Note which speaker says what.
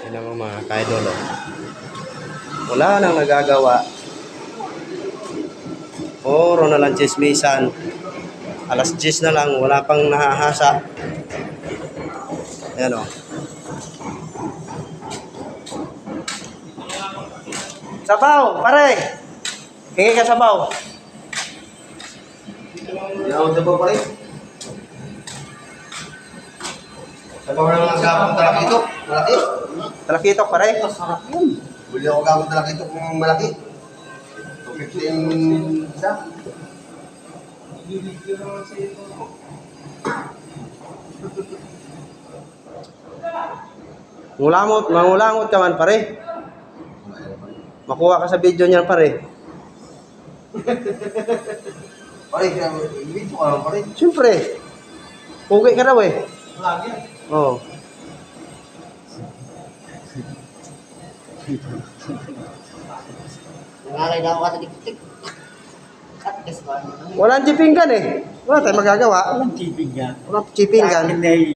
Speaker 1: Sila mga kaidol. Wala nang nagagawa. Puro na lang chismisan. Alas 10 na lang, wala pang nahahasa. Ayan o. Sabaw, pare! Hingi ka sabaw.
Speaker 2: Yan, sabaw pa rin. Sabaw na mga gapang talakitok. Malaki.
Speaker 1: Talakitok, pare.
Speaker 2: Sarap yun. Buli ako gapang talakitok ng malaki. 215 isa.
Speaker 1: Mangulangot ka man, pare. Makuha ka sa video niyan, pare.
Speaker 2: Pare, video ka lang pare.
Speaker 1: Siyempre. Pugi ka raw eh.
Speaker 2: Lagi.
Speaker 1: Oo.
Speaker 3: Nangalay na ako katadik-tik. At guess ko ano.
Speaker 1: Walang chipingan eh. Wala tayong magagawa.
Speaker 4: Walang tipig yan.
Speaker 1: Walang chipingan.